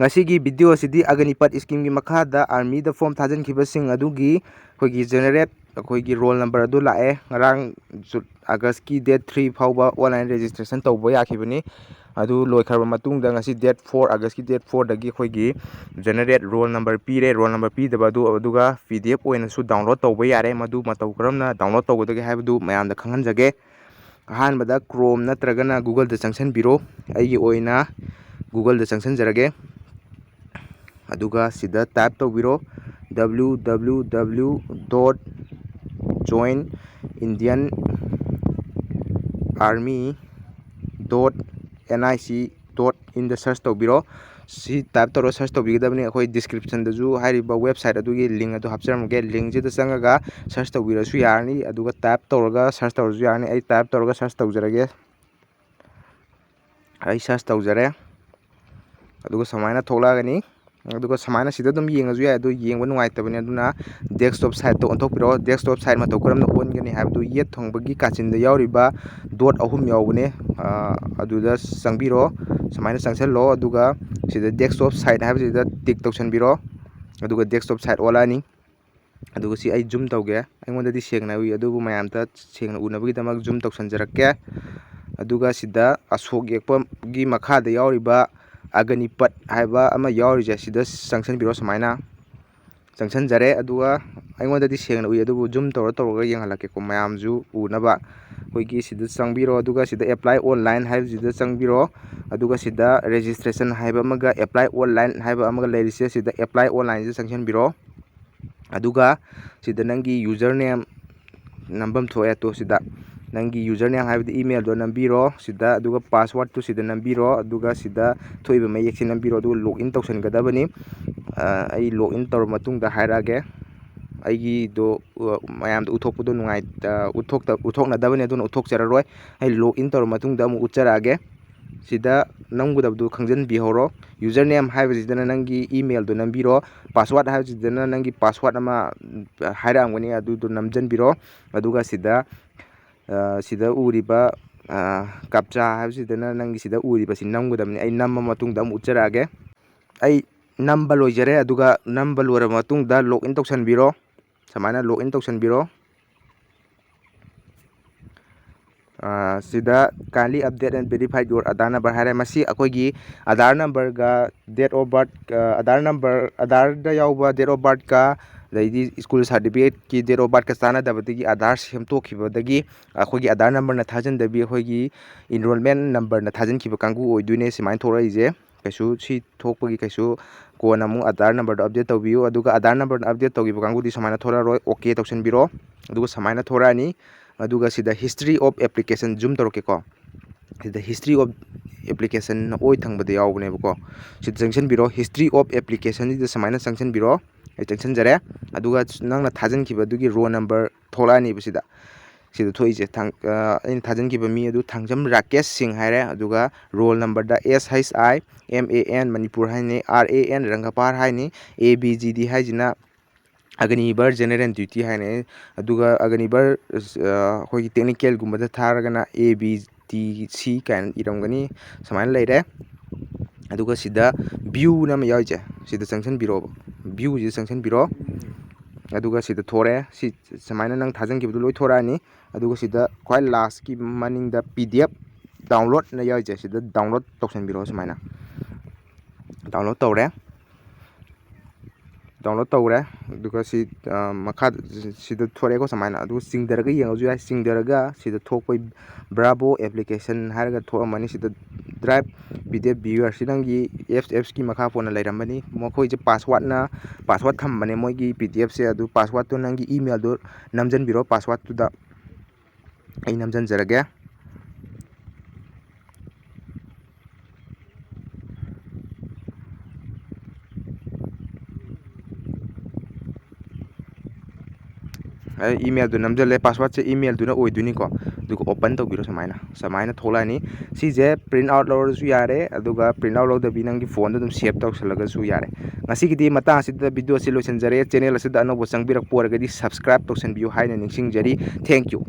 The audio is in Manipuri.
ngasiगी video asidi Agnipat scheme gi makhada army da form thajan khibasing adugi khoigi generate khoigi roll number adu lae ngarang August ki date 3 fauba online registration tawba yakhibani adu loikharba matungda ngasi date 4 August ki date 4 dagi khoigi generate roll number pire roll number pi daba aduga pdf oina su download tawba yare madu mataw karamna download tawgodagi haibadu mayamda khanghanjage ahanbada chrome natragana google da changsan biro aigi oina google da changsan jarage aduga sida type tawbiro www.joinindianarmy.nic.in da search tawbiro si type tawro search tawbigidabni akhoi description da ju hariba website adugi link adu hapcharamge link jida changaga search tawbirasu yarni aduga type tawraga search tawrasu yarni ai type tawraga search tawjarage ai search tawjare aduga samaina tholagani aduga samaina sida dum yengaju ya adu yengba nungaitabani aduna desktop site to onthokpiro desktop site ma tawkaramna ongani habdu yet thongbagi kachinda yawriba dot ahum yawbane aduda changbiro samaina changsallo aduga sida desktop site habsida tick tawsanbiro aduga desktop site olani aduga si ai zoom tawge aingondadi sengna ui adubu mayamta sengna unabagidamak zoom tawsanjarakke aduga sida asok yekpa gi makhada yawriba Agnipat haiba ama yawrije sida changsanbiro samaina changsanjare aduga aingondadi sengna ui adubu zoom tawraga yenghalake ko mayamju unaba hoigi sida changbiro aduga sida apply online haibsida changbiro aduga sida registration haiba amaga apply online haiba amaga leirise sida apply online je changsanbiro aduga sida nangi username nambam thoya to sida nangi username haibda email do nambiro sida aduga password to sida nambiro aduga sida thoiba mayeksi nambiro aduga login tawsangadabani ai login tawra matungda hairage aigi do mayam do uthokpudo nungai uthoknadabani aduna uthokjararoi ai login tawra matungda amu utjarage sida namgudabdu khangjan bihoro username haibsidana nangi email do nambiro password haibsidana nangi password ama hairamgani adu do namjanbiro aduga sida sida uriba captcha haibsidana nangi sida uriba si namgudabni ai namma matungda amu utjarage ai namba loijare aduga namba lora matungda login tawsanbiro samaina login tawsanbiro sida kindly update and verify your Aadhaar number haire masi akoigi Aadhaar number ga date of birth Aadhaar number Aadhaar da yawba date of birth ka laidi school certificate ki date of birth ka chana dabadagi Aadhaar semtokhibadagi akoigi Aadhaar number na thajandabi akoigi enrollment number na thajankhiba kanggu oiduine simain thoraije kaisu si thokpagi kaisu kona mu Aadhaar number do update tawbiyo aduga Aadhaar number na update tawgiba kanggu di samaina thoraroi okay tawsanbiro aduga samaina thorani aduga sida history of application zoom tawrake ko sida history of application na oi thangbada yawbane ko sida changsanbiro history of application di samaina changsanbiro ai changsanjare aduga nangna thajankhiba dugi row number tholani bisida sida thoise in thajankhiba mi adu thangjam Rakesh Singh haire aduga roll number da SHIMAN Manipur haini RAN Rangapar haini ABGD haijina Agnibar general duty haine aduga Agnibar hoigi technical gumbada tharagana ABTC kan iramgani samaina leire aduga sida view nam yaije sida changsanbiro view je changsanbiro aduga sida thore si samaina nang thajankhibdu loi thorani aduga sida khwai last ki maningda PDF download na yaije sida download tawsanbiro samaina download tawre aduga si makha sida thore ko samaina adu singdaraga yengaju ya singdaraga sida thokpai bravo application haraga thoramani sida drive PDF viewer sidangi FFs ki makha pona lairambani mokhoi je password thambane moigi PDF se adu password to nangi email do namjanbiro password to da ai namjanjarage email do namjale password se email do na oiduni ko duga open tawbiro samaina tholani si je print out lor su yare aduga print out lor da binangi phone dum save tawsalaga su yare ngasi gidi mata asida video si losenjare channel asida anobo changbirak poragadi subscribe tawsanbiyo haina ningsingjari thank you